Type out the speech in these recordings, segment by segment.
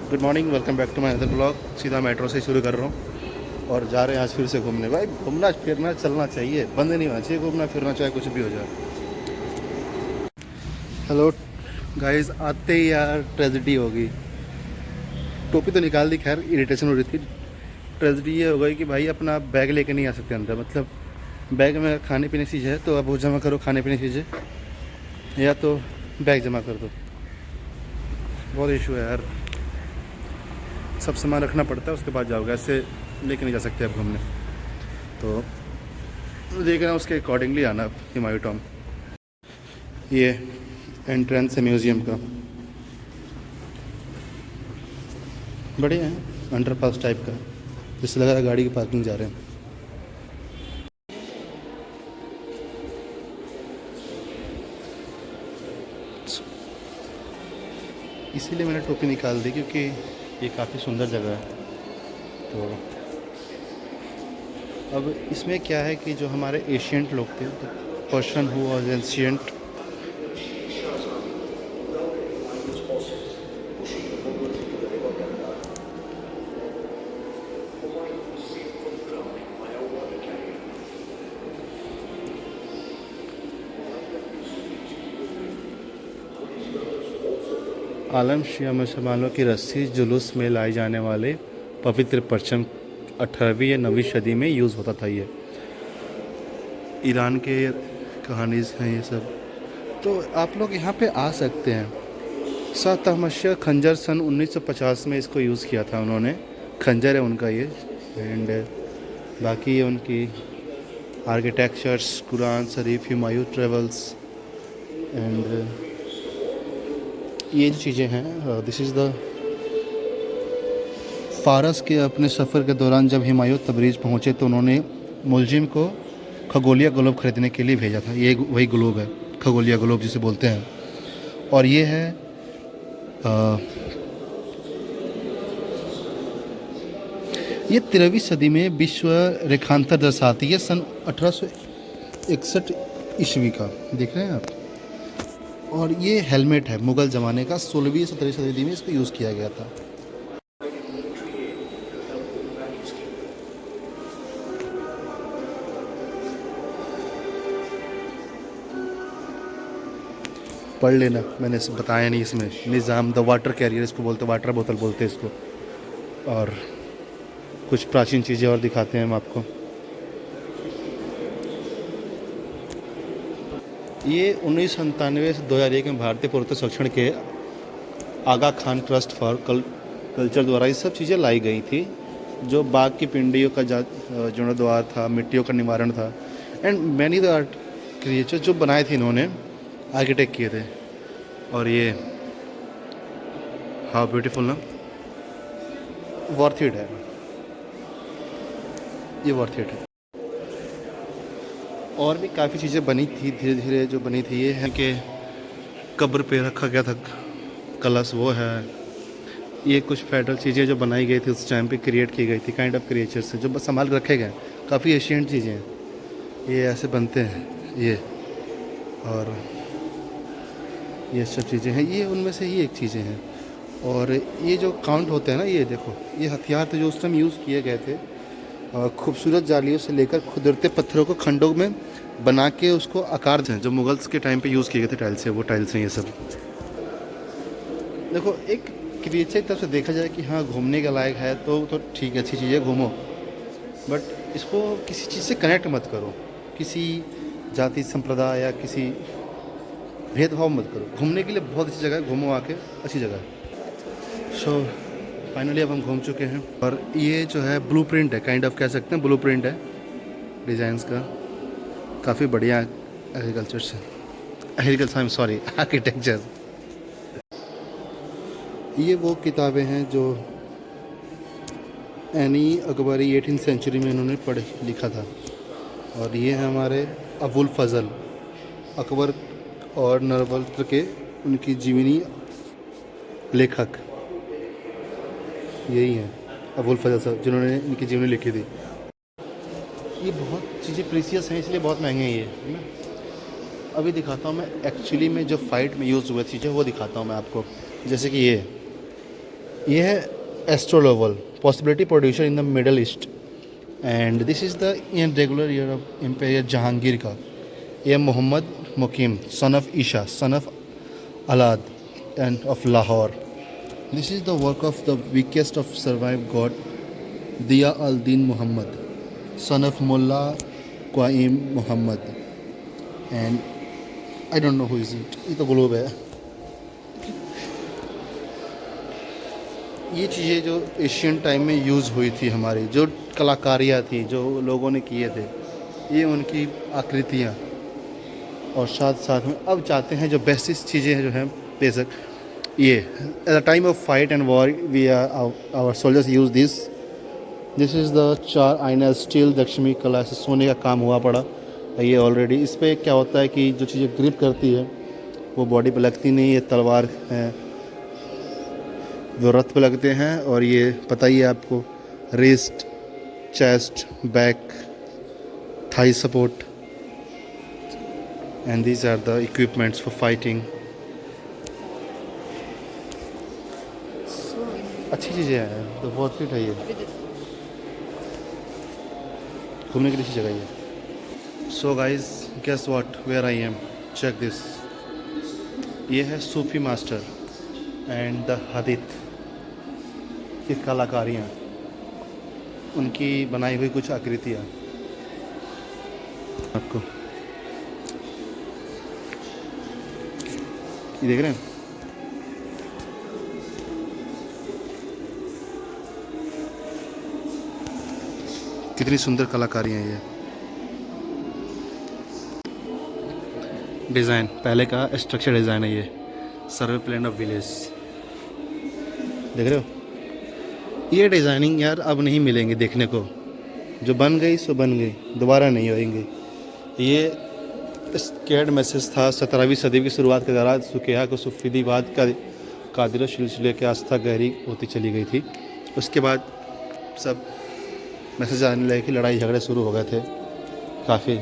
Good morning, welcome back to my other blog. सीधा metro से शुरू कर रहा हूँ और जा रहे हैं आज फिर से घूमने। भाई घूमना फिरना चलना चाहिए, बंद नहीं होना चाहिए घूमना फिरना, चाहे कुछ भी हो जाए। हेलो गाइस, आते ही यार ट्रेजिडी हो गई। टोपी तो निकाल दी, खैर इरिटेशन हो रही थी। ट्रेजिडी ये हो गई कि भाई अपना बैग लेके नहीं आ सकते अंदर। मतलब बैग में खाने पीने की चीज़ है तो अब वो जमा करो, खाने पीने की चीज़ें, या तो बैग जमा कर दो। बहुत इशू है यार, सब सामान रखना पड़ता है उसके बाद जाओगे, ऐसे लेके नहीं जा सकते अब घूमने। तो देख रहे हैं उसके अकॉर्डिंगली आना अब हुमायूं टॉम। ये एंट्रेंस है म्यूज़ियम का, बढ़िया है, अंडरपास टाइप का, जिससे लग रहा है गाड़ी की पार्किंग जा रहे हैं। इसीलिए मैंने टोपी निकाल दी क्योंकि ये काफ़ी सुंदर जगह है। तो अब इसमें क्या है कि जो हमारे एशियंट लोग थे, पर्सन हु वाज एंशियंट, आलम शिया मुसलमानों की रस्सी जुलूस में लाए जाने वाले पवित्र परचम 18वीं या 9वीं सदी में यूज़ होता था। ये ईरान के कहानीज़ हैं ये सब। तो आप लोग यहाँ पे आ सकते हैं। शाह तहमश खंजर सन 1950 में इसको यूज़ किया था उन्होंने। खंजर है उनका ये। एंड बाकी ये उनकी architectures, Quran Sharif, Humayun travels, and ये जो चीज़ें हैं, दिस इज़ द फ़ारस के अपने सफ़र के दौरान जब हुमायूं तबरीज़ पहुँचे तो उन्होंने मुलजिम को खगोलिया ग्लोब ख़रीदने के लिए भेजा था। ये वही ग्लोब है, खगोलिया ग्लोब जिसे बोलते हैं। और ये है ये 13वीं सदी में विश्व रेखांतर दर्शाती है, सन 1861 ईस्वी का, देख रहे हैं आप। और ये हेलमेट है मुग़ल ज़माने का, 16वीं 17वीं सदी में इसको यूज़ किया गया था। पढ़ लेना, मैंने इसे बताया नहीं। इसमें निज़ाम द वाटर कैरियर इसको बोलते, वाटर बोतल बोलते हैं इसको। और कुछ प्राचीन चीज़ें और दिखाते हैं हम आपको। ये 1997 से 2001 में भारतीय पुरातत्व संरक्षण के आगा खान ट्रस्ट फॉर कल्चर द्वारा ये सब चीज़ें लाई गई थी। जो बाघ की पिंडियों का जीर्णोद्धार था, मिट्टियों का निवारण था, and many the art creature जो बनाए थे इन्होंने, आर्किटेक्ट किए थे। और ये हाउ ब्यूटीफुल ना, वर्थ इट है, ये वर्थ इट है। और भी काफ़ी चीज़ें बनी थी धीरे धीरे, जो बनी थी ये है कि कब्र पे रखा गया था कलश, वो है। ये कुछ फेडरल चीज़ें जो बनाई गई थी उस टाइम पे, क्रिएट की गई थी, काइंड ऑफ क्रिएचर से, जो बस संभाल के रखे गए। काफ़ी एशियंट चीज़ें हैं, ये ऐसे बनते हैं ये। और ये सब चीज़ें हैं, ये उनमें से ही एक चीज़ें हैं। और ये जो काउंट होते हैं ना, ये देखो, ये हथियार थे जो उस टाइम यूज़ किए गए थे। खूबसूरत जालियों से लेकर खुदरते पत्थरों को खंडों में बना के उसको आकार दें, जो मुगल्स के टाइम पे यूज़ किए गए थे टाइल्स से, वो टाइल्स हैं ये सब। देखो, एक क्रिएचर की तरफ से देखा जाए कि हाँ घूमने के लायक है तो ठीक है, अच्छी चीज़ है, घूमो। बट इसको किसी चीज़ से कनेक्ट मत करो, किसी जाति संप्रदाय या किसी भेदभाव मत करो। घूमने के लिए बहुत अच्छी जगह है, घूमो आके, अच्छी जगह है। सो फाइनली अब हम घूम चुके हैं। और ये जो है ब्लूप्रिंट है, काइंड ऑफ कह सकते हैं ब्लूप्रिंट है डिज़ाइंस का। काफ़ी बढ़िया एग्रीकल्चर से, agriculture, I am sorry, architecture. ये वो किताबें हैं जो एनी अकबरी 18th सेंचुरी में इन्होंने पढ़ लिखा था। और ये है हमारे अबुल फजल, अकबर और नरवल्त्र के उनकी जीवनी लेखक यही हैं, अबुल फजल साहब, जिन्होंने इनकी जीवनी लिखी थी। ये बहुत चीज़ें प्रीसियस हैं, इसलिए बहुत महंगे हैं ये, है ना। अभी दिखाता हूँ मैं एक्चुअली में जो फाइट में यूज़ हुए चीज़ें, वो दिखाता हूँ मैं आपको। जैसे कि ये ये है astrolabe, possibility producer in the Middle East, and this is the in regular year of empire Jahangir का। ये Mohammad Muqim son of Isha son of Alad and of Lahore. This is the work of the weakest of survive God Diya al Din Mohammad son of Mulla Qaim Mohammad, and I don't know who is it. ये तो globe है। ये चीज़ें जो Asian time में use हुई थी, हमारी जो कलाकारियाँ थी, जो लोगों ने किए थे, ये उनकी आकृतियाँ, और साथ साथ में अब चाहते हैं जो बेसिक चीज़ें जो हैं बेसिक, ये at the time of fight and war we our soldiers use this is the 4 आइना स्टील दक्षिणी कला से सोने का काम हुआ पड़ा ये ऑलरेडी। इस पर क्या होता है कि जो चीज़ें ग्रिप करती है वो बॉडी पे लगती नहीं, ये तलवार है वो रथ पे लगते हैं, और ये पता ही है आपको, wrist, chest, back, thigh support, and these are the equipments for fighting. अच्छी चीज़ें हैं तो बहुत फिट है ये, घूमने के लिए अच्छी जगह है। So guys guess what, where I am, check this. ये है सूफी मास्टर एंड द हदीत की कलाकारियाँ, उनकी बनाई हुई कुछ आकृतियाँ आपको ये देख रहे हैं। कितनी सुंदर कलाकारियाँ हैं ये। डिज़ाइन पहले का स्ट्रक्चर डिज़ाइन है ये, सर्वे प्लान ऑफ विलेज, देख रहे हो। ये डिज़ाइनिंग यार अब नहीं मिलेंगे देखने को, जो बन गई सो बन गई, दोबारा नहीं होएंगे। ये स्केर्ड मैसेज था 17वीं सदी की शुरुआत के दौरान सुकेहा को सुफीदीवाद का कादिर सिलसिले की आस्था गहरी होती चली गई थी। उसके बाद सब मैसेज आने लगे कि लड़ाई झगड़े शुरू हो गए थे काफ़ी।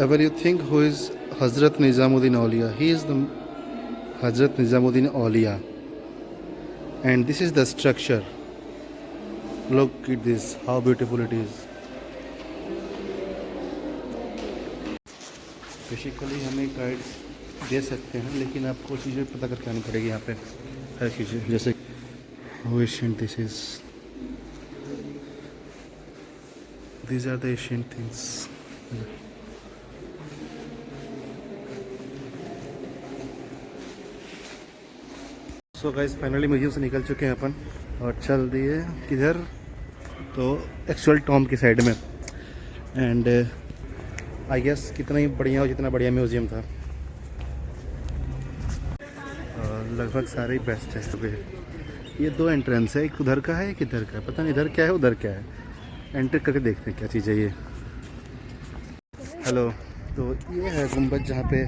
Ever you think who is Hazrat Nizamuddin Auliya, he is the Hazrat Nizamuddin Auliya, and this is the structure. Look at this, how beautiful it is. Basically हमें गाइड दे सकते हैं, लेकिन आपको चीज़ें पता करके आनी पड़ेगी। यहाँ पे हर चीज़ें जैसे how ancient this is. These are the ancient things. So guys finally museum से निकल चुके हैं अपन और चल दिए किधर, तो एक्चुअल टॉम की साइड में। एंड आई गेस कितना ही बढ़िया हो, जितना बढ़िया म्यूजियम था, लगभग सारे ही बेस्ट है। ये 2 एंट्रेंस है, एक उधर का है एक इधर का है, पता नहीं इधर क्या है उधर क्या है। एंटर करके देखते हैं क्या चीज़ है ये। हेलो, तो ये है गुंबद जहाँ पे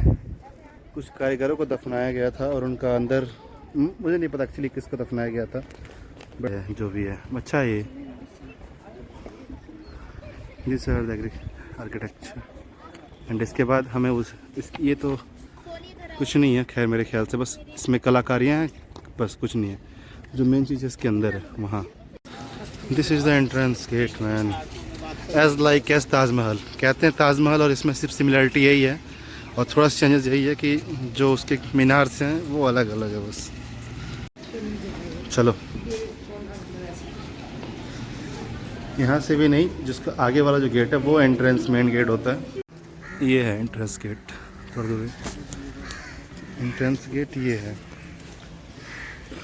कुछ कारीगरों को दफनाया गया था, और उनका अंदर मुझे नहीं पता एक्चुअली किसको दफनाया गया था, बट जो भी है अच्छा है ये। दिस आर्किटेक्चर एंड इसके बाद हमें ये तो कुछ नहीं है खैर मेरे ख्याल से, बस इसमें कलाकारियाँ हैं, बस कुछ नहीं है। जो मेन चीज़ इसके अंदर है वहाँ। This is the entrance gate man, as like as Taj Mahal, कहते हैं ताजमहल, और इसमें सिर्फ सिमिलरिटी यही है और थोड़ा सा चेंजेस यही है कि जो उसके मीनार से हैं वो अलग अलग है बस। चलो यहाँ से भी नहीं, जिसका आगे वाला जो गेट है वो एंट्रेंस मेन गेट होता है। ये है एंट्रेंस गेट, थोड़ा दूर एंट्रेंस गेट ये है।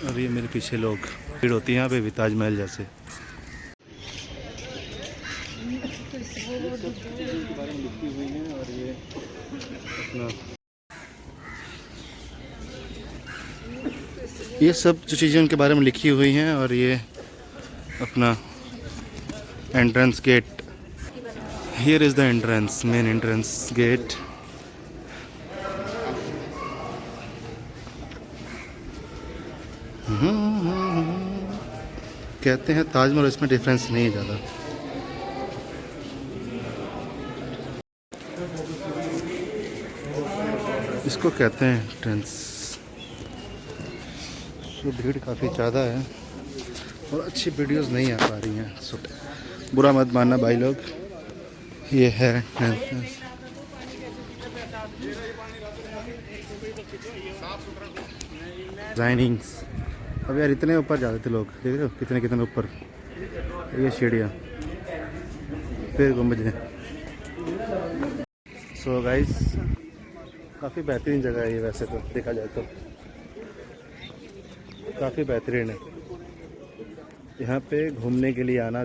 और ये मेरे पीछे लोग भीड़ होती है यहाँ पे भी ताजमहल जैसे। और ये अपना ये सब जो चीज़ें उनके बारे में लिखी हुई हैं, और ये अपना entrance gate. Here is the entrance, main entrance gate. कहते हैं ताजमहल, इसमें डिफरेंस नहीं है ज़्यादा। इसको कहते हैं एंट्रेंस। सो भीड़ काफ़ी ज़्यादा है और अच्छी वीडियोस नहीं आ पा रही हैं। सो बुरा मत मानना भाई लोग, ये है डिजाइनिंग्स। अब यार इतने ऊपर जाते थे लोग, देख रहे हो कितने कितने ऊपर, ये सीढ़ियाँ फिर गुम्बद है। सो गाइस काफ़ी बेहतरीन जगह है ये, वैसे तो देखा जाए तो काफ़ी बेहतरीन है। यहाँ पे घूमने के लिए आना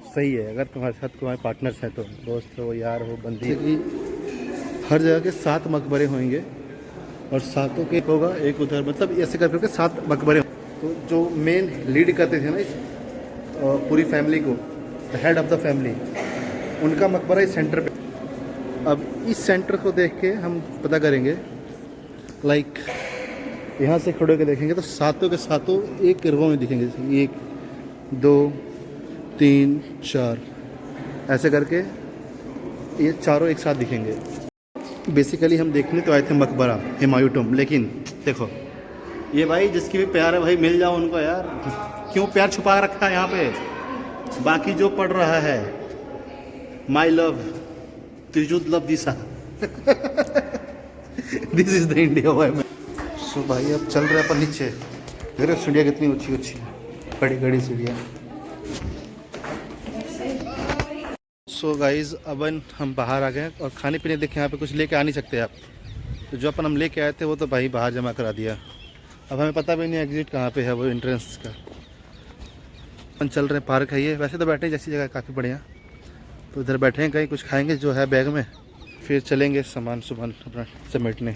सही है अगर तुम्हारे साथ तुम्हारे पार्टनर्स हैं तो, दोस्त हो, यार हो, बंदी। हर जगह के 7 मकबरे होंगे और 7 के होगा एक उधर, मतलब ऐसे करके 7 मकबरे। तो जो मेन लीड करते थे ना इस पूरी फैमिली को, the head of the family, उनका मकबरा इस सेंटर पे। अब इस सेंटर को देख के हम पता करेंगे, लाइक यहाँ से खड़े होकर देखेंगे तो 7 के 7 एक रो में दिखेंगे, 1 2 3 4 ऐसे करके ये चारों एक साथ दिखेंगे। बेसिकली हम देखने तो आए थे मकबरा हुमायूं टॉम्ब, लेकिन देखो ये भाई जिसकी भी प्यार है भाई मिल जाओ उनको यार, क्यों प्यार छुपा रखा है यहाँ पे। बाकी जो पढ़ रहा है माई लव त्रिजुद love Disha this is the India भाई। सो भाई अब चल रहे अपन नीचे, देख रहे हो सीढ़ियाँ कितनी ऊंची ऊंची, बड़ी बड़ी सीढ़ियाँ। सो गाइज अब हम बाहर आ गए और खाने पीने देखें यहाँ पे कुछ लेके आ नहीं सकते आप, तो जो अपन हम लेके आए थे वो तो भाई बाहर जमा करा दिया। अब हमें पता भी नहीं एग्जिट कहाँ पे है वो एंट्रेंस का। अपन चल रहे हैं, पार्क है ये, वैसे तो बैठने जैसी जगह काफ़ी बढ़िया, तो इधर बैठे हैं, कहीं कुछ खाएंगे जो है बैग में, फिर चलेंगे सामान अपना समेटने।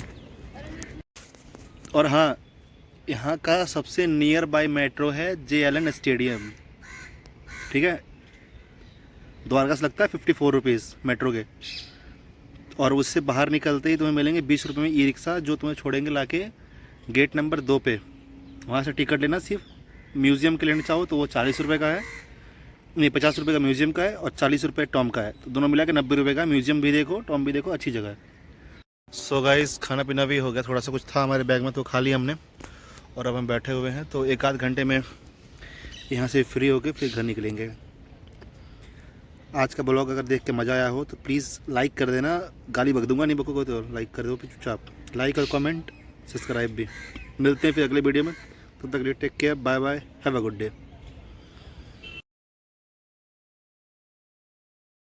और हाँ, यहाँ का सबसे नियर बाय मेट्रो है JLN स्टेडियम, ठीक है। द्वारका से लगता है 54 रुपीज़ मेट्रो के, और उससे बाहर निकलते ही तुम्हें मिलेंगे 20 रुपये में ई-रिक्शा, जो तुम्हें छोड़ेंगे लाके गेट नंबर 2 पे। वहाँ से टिकट लेना, सिर्फ म्यूज़ियम के लेना चाहो तो वो 40 रुपये का है, नहीं 50 रुपये का म्यूज़ियम का है और 40 रुपये टॉम का है, तो दोनों मिला के 90 रुपये का। म्यूज़ियम भी देखो, टॉम भी देखो, अच्छी जगह है। सो गाइस खाना पीना भी हो गया, थोड़ा सा कुछ था हमारे बैग में तो खा लिया हमने, और अब हम बैठे हुए हैं, तो 1 आध घंटे में यहाँ से फ्री होके फिर घर निकलेंगे। आज का ब्लॉग अगर देख के मज़ा आया हो तो प्लीज़ लाइक कर देना, गाली बक दूंगा नहीं बको तो लाइक कर दो चुपचाप, लाइक और कमेंट सब्सक्राइब भी। मिलते हैं फिर अगले वीडियो में, तब तक take care, bye bye, have a good day.